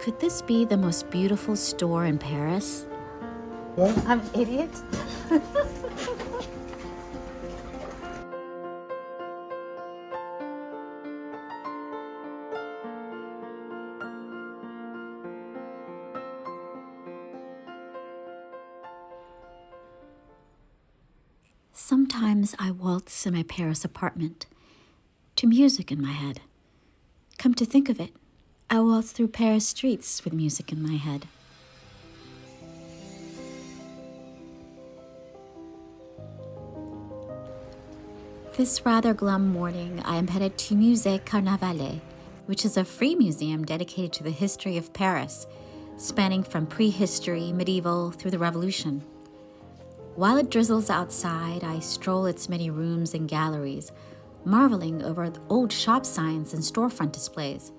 Could this be the most beautiful store in Paris? What? I'm an idiot. Sometimes I waltz in my Paris apartment to music in my head. Come to think of it, I waltz through Paris streets with music in my head. This rather glum morning, I am headed to Musee Carnavalet, which is a free museum dedicated to the history of Paris, spanning from prehistory, medieval, through the Revolution. While it drizzles outside, I stroll its many rooms and galleries, marveling over the old shop signs and storefront displays,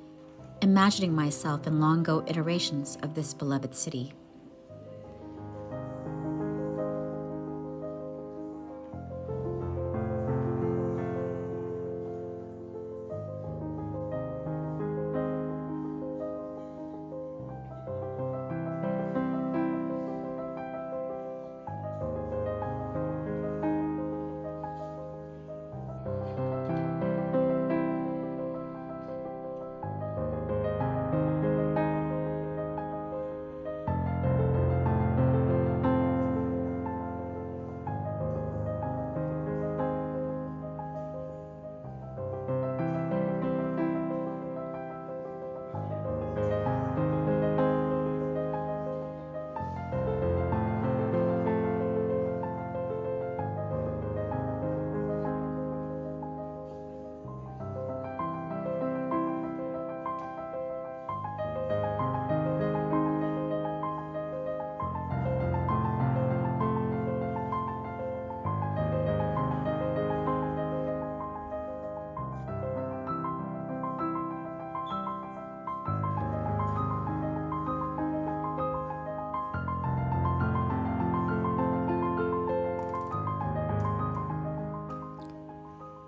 imagining myself in long-ago iterations of this beloved city.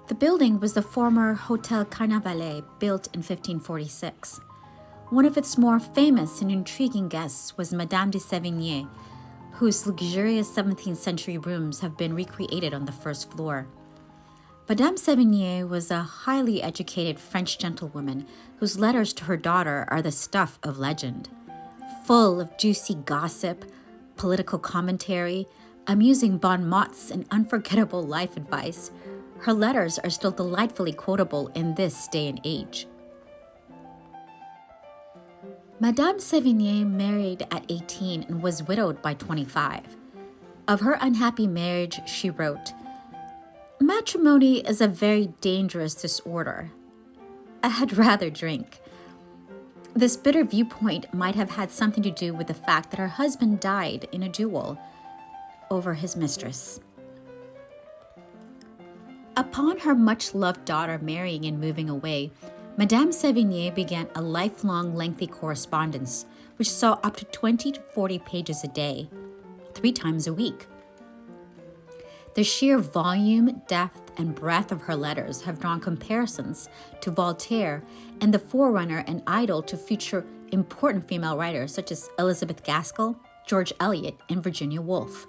The building was the former Hotel Carnavalet, built in 1546. One of its more famous and intriguing guests was Madame de Sévigné, whose luxurious 17th century rooms have been recreated on the first floor. Madame Sévigné was a highly educated French gentlewoman whose letters to her daughter are the stuff of legend. Full of juicy gossip, political commentary, amusing bon mots, and unforgettable life advice, her letters are still delightfully quotable in this day and age. Madame Sévigné married at 18 and was widowed by 25. Of her unhappy marriage, she wrote, "Matrimony is a very dangerous disorder. I had rather drink." This bitter viewpoint might have had something to do with the fact that her husband died in a duel over his mistress. Upon her much-loved daughter marrying and moving away, Madame Sévigné began a lifelong lengthy correspondence, which saw up to 20 to 40 pages a day, 3 times a week. The sheer volume, depth, and breadth of her letters have drawn comparisons to Voltaire and the forerunner and idol to future important female writers such as Elizabeth Gaskell, George Eliot, and Virginia Woolf.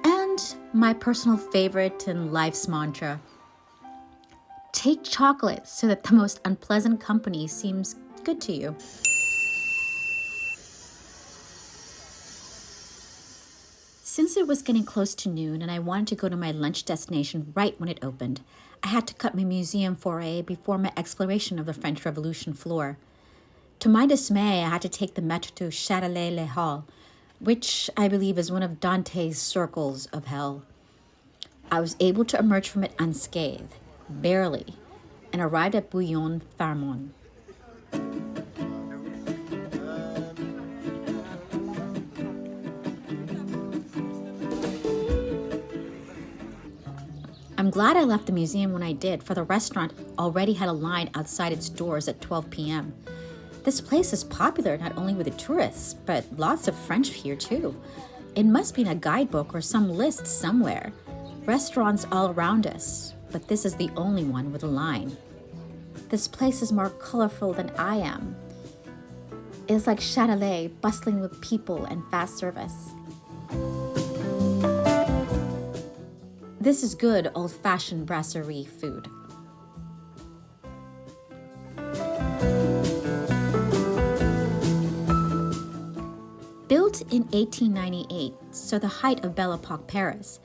And my personal favorite and life's mantra: take chocolate so that the most unpleasant company seems good to you. Since it was getting close to noon and I wanted to go to my lunch destination right when it opened, I had to cut my museum foray before my exploration of the French Revolution floor. To my dismay, I had to take the metro to Châtelet-les-Halles, which I believe is one of Dante's circles of hell. I was able to emerge from it unscathed, barely, and arrived at Bouillon Pharamond. I'm glad I left the museum when I did, for the restaurant already had a line outside its doors at 12 p.m. This place is popular not only with the tourists, but lots of French here too. It must be in a guidebook or some list somewhere. Restaurants all around us, but this is the only one with a line. This place is more colorful than I am. It is like Châtelet, bustling with people and fast service. This is good old-fashioned brasserie food. Built in 1898, so the height of Belle Epoque Paris.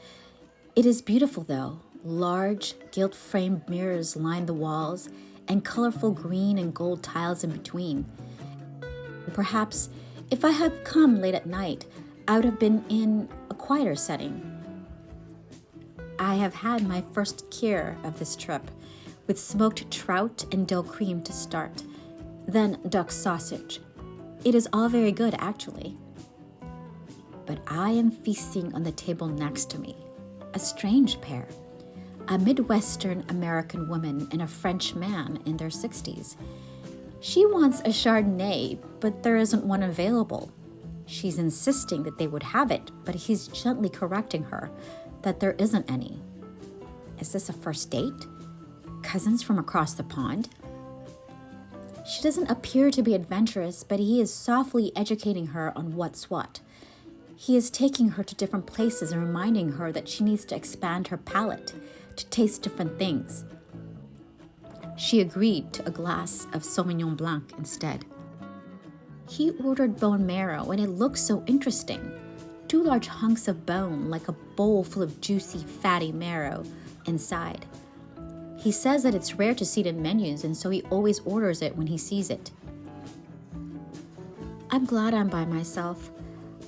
It is beautiful though. Large, gilt-framed mirrors line the walls, and colorful green and gold tiles in between. Perhaps, if I had come late at night, I would have been in a quieter setting. I have had my first cure of this trip, with smoked trout and dill cream to start, then duck sausage. It is all very good, actually. But I am feasting on the table next to me, a strange pair. A Midwestern American woman and a French man in their 60s. She wants a Chardonnay, but there isn't one available. She's insisting that they would have it, but he's gently correcting her that there isn't any. Is this a first date? Cousins from across the pond? She doesn't appear to be adventurous, but he is softly educating her on what's what. He is taking her to different places and reminding her that she needs to expand her palate, to taste different things. She agreed to a glass of Sauvignon Blanc instead. He ordered bone marrow, and it looked so interesting. 2 large hunks of bone, like a bowl full of juicy, fatty marrow inside. He says that it's rare to see it in menus, and so he always orders it when he sees it. I'm glad I'm by myself.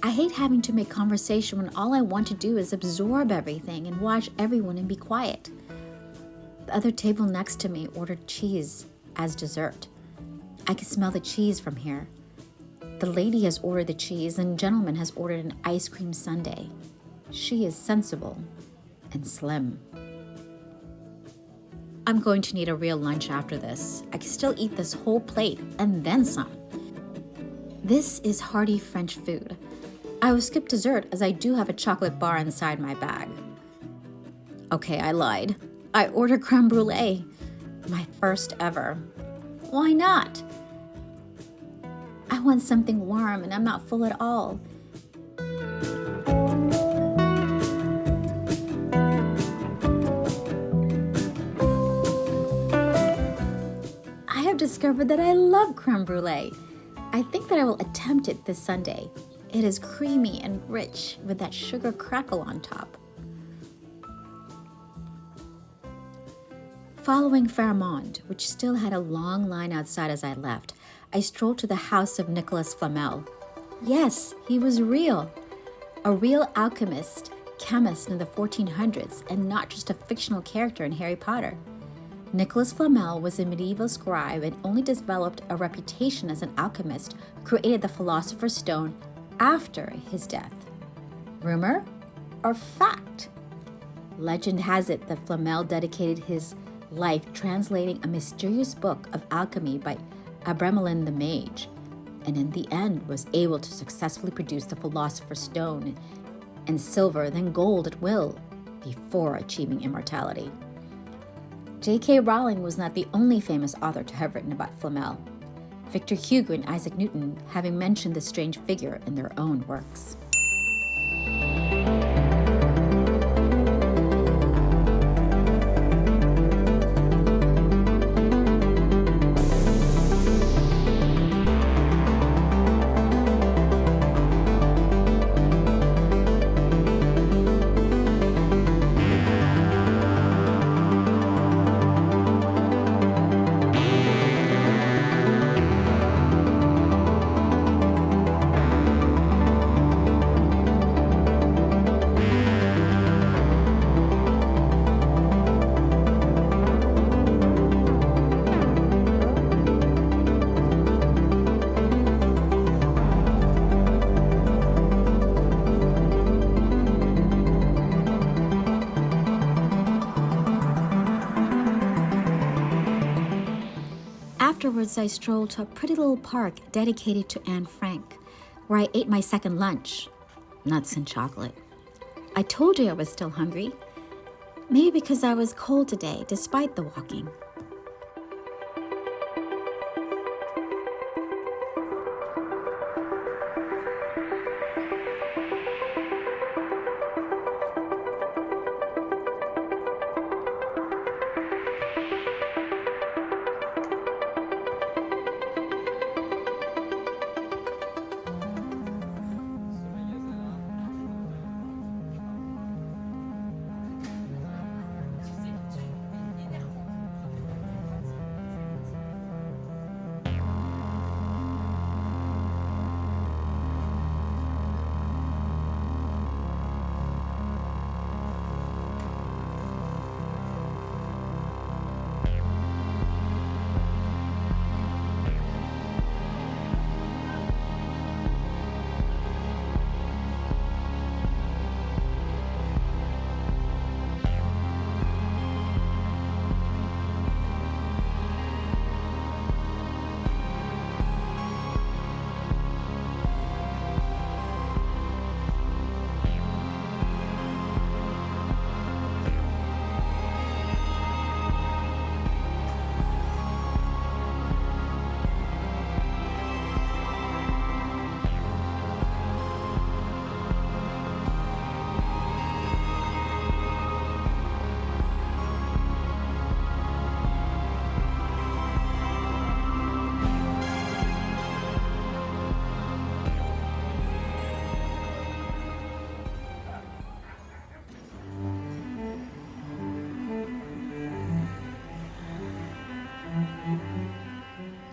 I hate having to make conversation when all I want to do is absorb everything and watch everyone and be quiet. The other table next to me ordered cheese as dessert. I can smell the cheese from here. The lady has ordered the cheese and the gentleman has ordered an ice cream sundae. She is sensible and slim. I'm going to need a real lunch after this. I can still eat this whole plate and then some. This is hearty French food. I will skip dessert as I do have a chocolate bar inside my bag. Okay, I lied. I ordered creme brulee. My first ever. Why not? I want something warm and I'm not full at all. I have discovered that I love creme brulee. I think that I will attempt it this Sunday. It is creamy and rich with that sugar crackle on top. Following Pharamond, which still had a long line outside as I left, I strolled to the house of Nicolas Flamel. Yes, he was real. A real alchemist, chemist in the 1400s, and not just a fictional character in Harry Potter. Nicolas Flamel was a medieval scribe and only developed a reputation as an alchemist who created the Philosopher's Stone after his death. Rumor or fact? Legend has it that Flamel dedicated his life translating a mysterious book of alchemy by Abramelin the Mage, and in the end was able to successfully produce the Philosopher's Stone and silver, then gold at will, before achieving immortality. J.K. Rowling was not the only famous author to have written about Flamel. Victor Hugo and Isaac Newton having mentioned this strange figure in their own works. Afterwards, I strolled to a pretty little park dedicated to Anne Frank, where I ate my second lunch, nuts and chocolate. I told you I was still hungry. Maybe because I was cold today, despite the walking.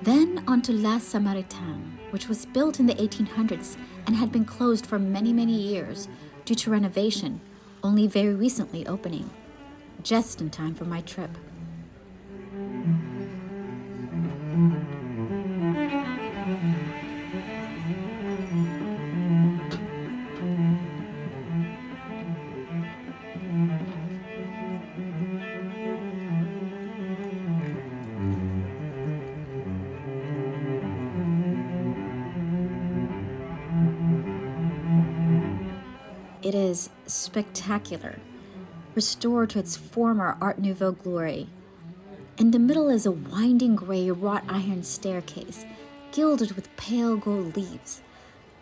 Then on to La Samaritaine, which was built in the 1800s and had been closed for many, many years due to renovation, only very recently opening, just in time for my trip. It is spectacular, restored to its former Art Nouveau glory. In the middle is a winding gray wrought iron staircase, gilded with pale gold leaves.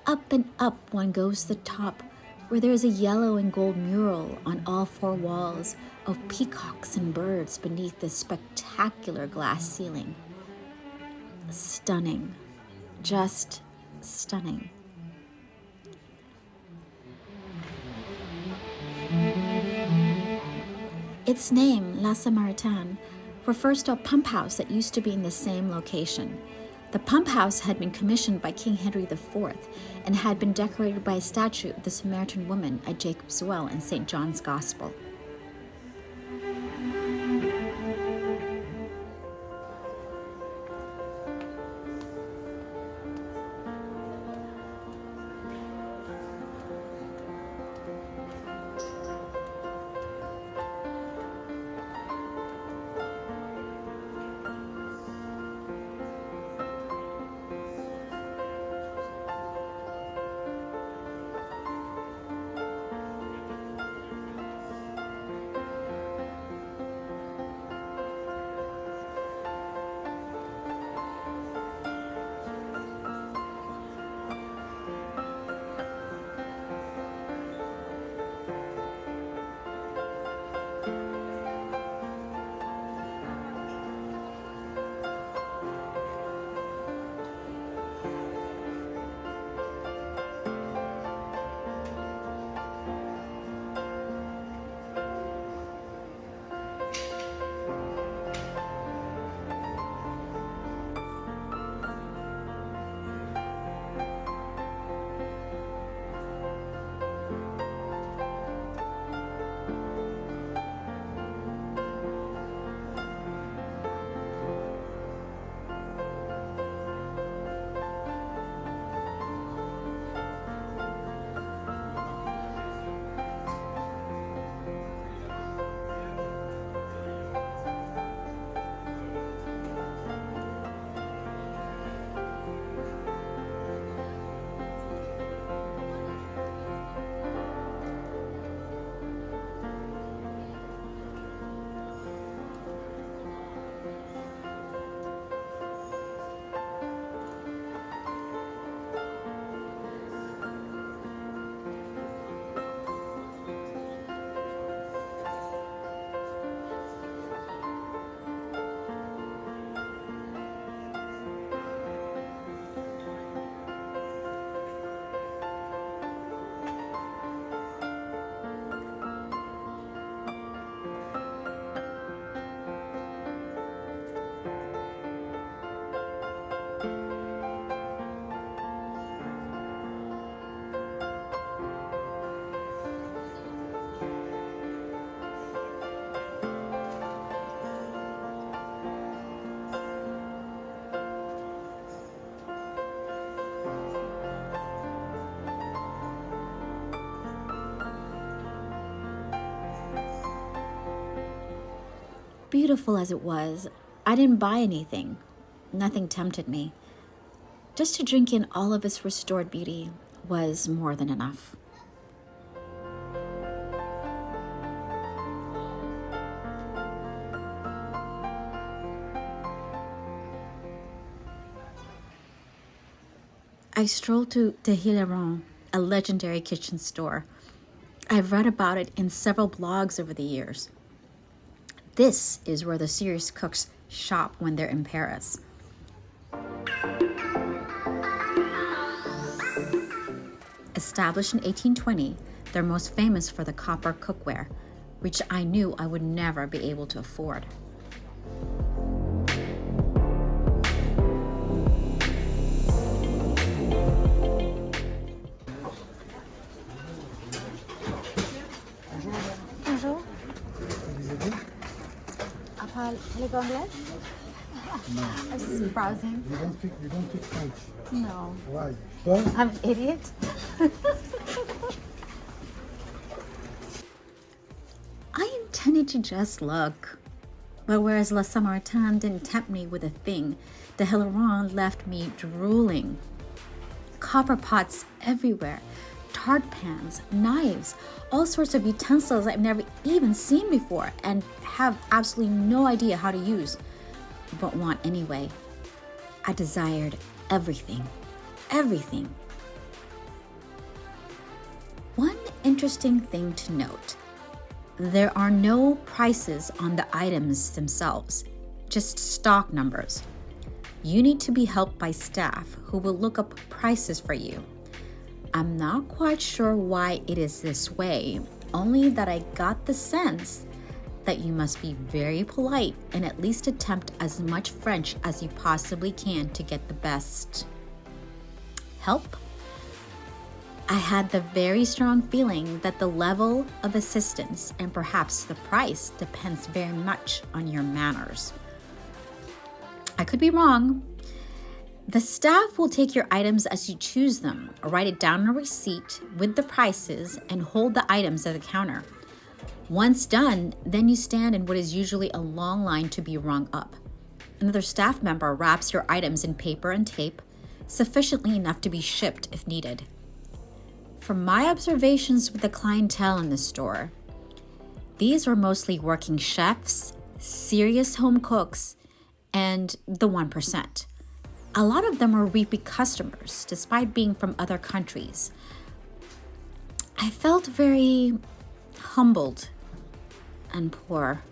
Up and up one goes to the top, where there is a yellow and gold mural on all four walls of peacocks and birds beneath the spectacular glass ceiling. Stunning, just stunning. Its name, La Samaritaine, refers to a pump house that used to be in the same location. The pump house had been commissioned by King Henry IV and had been decorated by a statue of the Samaritan woman at Jacob's Well in St. John's Gospel. Beautiful as it was, I didn't buy anything. Nothing tempted me. Just to drink in all of its restored beauty was more than enough. I strolled to Dehillerin, a legendary kitchen store. I've read about it in several blogs over the years. This is where the serious cooks shop when they're in Paris. Established in 1820, they're most famous for the copper cookware, which I knew I would never be able to afford. parlez anglais? No. I'm just browsing. You don't speak French. No. Why? Well, I'm an idiot. I intended to just look. But whereas La Samaritaine didn't tempt me with a thing, Dehillerin left me drooling. Copper pots everywhere, tart pans, knives, all sorts of utensils I've never even seen before and have absolutely no idea how to use, but want anyway. I desired everything. Everything. One interesting thing to note. There are no prices on the items themselves, just stock numbers. You need to be helped by staff who will look up prices for you. I'm not quite sure why it is this way, only that I got the sense that you must be very polite and at least attempt as much French as you possibly can to get the best help. I had the very strong feeling that the level of assistance and perhaps the price depends very much on your manners. I could be wrong. The staff will take your items as you choose them, write it down on a receipt with the prices, and hold the items at the counter. Once done, then you stand in what is usually a long line to be rung up. Another staff member wraps your items in paper and tape, sufficiently enough to be shipped if needed. From my observations with the clientele in the store, these were mostly working chefs, serious home cooks, and the 1%. A lot of them were repeat customers, despite being from other countries. I felt very humbled and poor.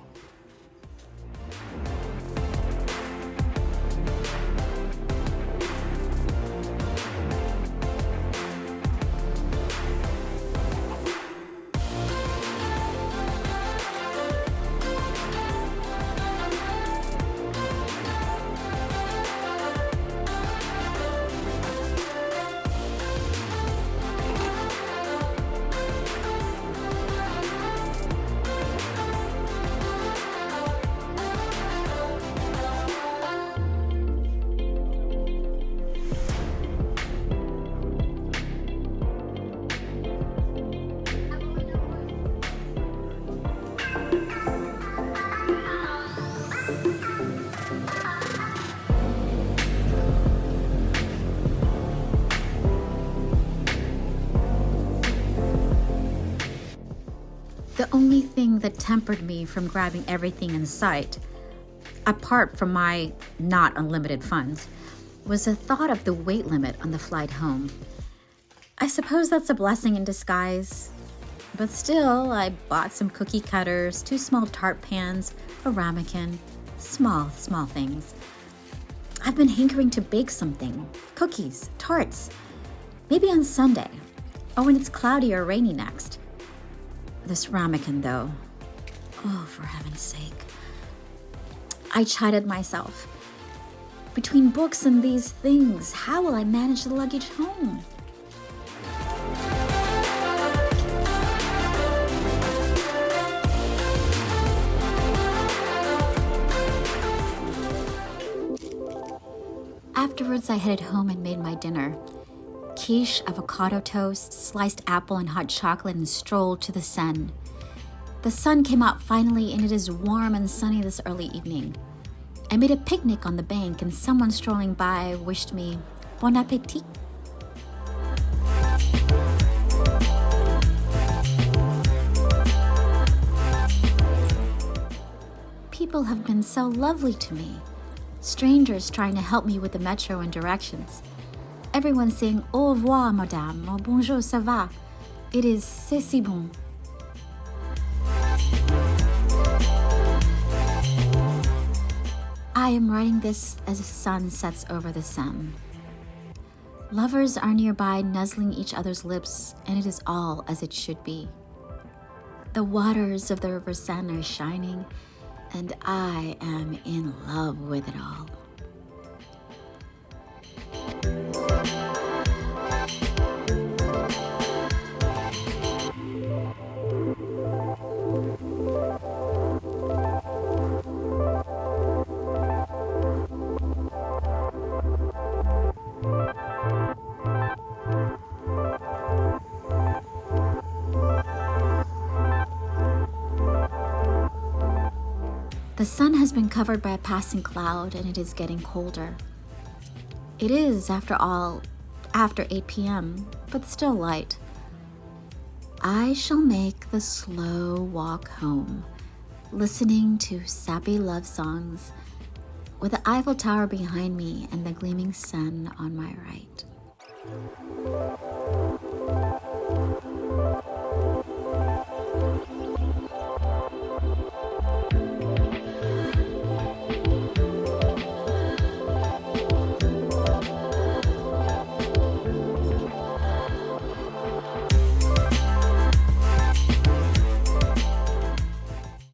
The only thing that tempered me from grabbing everything in sight, apart from my not unlimited funds, was the thought of the weight limit on the flight home. I suppose that's a blessing in disguise. But still, I bought some cookie cutters, 2 small tart pans, a ramekin, small things. I've been hankering to bake something, cookies, tarts, maybe on Sunday, or when it's cloudy or rainy next. This ramekin, though, oh, for heaven's sake. I chided myself. Between books and these things, how will I manage the luggage home? Afterwards, I headed home and made my dinner. Quiche, avocado toast, sliced apple, and hot chocolate, and strolled to the Seine. The sun came out finally, and it is warm and sunny this early evening. I made a picnic on the bank, and someone strolling by wished me bon appétit. People have been so lovely to me. Strangers trying to help me with the metro and directions. Everyone saying au revoir, madame, or bonjour, ça va. It is c'est si bon. I am writing this as the sun sets over the Seine. Lovers are nearby nuzzling each other's lips, and it is all as it should be. The waters of the river Seine are shining, and I am in love with it all. The sun has been covered by a passing cloud and it is getting colder. It is, after all, after 8 p.m., but still light. I shall make the slow walk home, listening to sappy love songs, with the Eiffel Tower behind me and the gleaming sun on my right.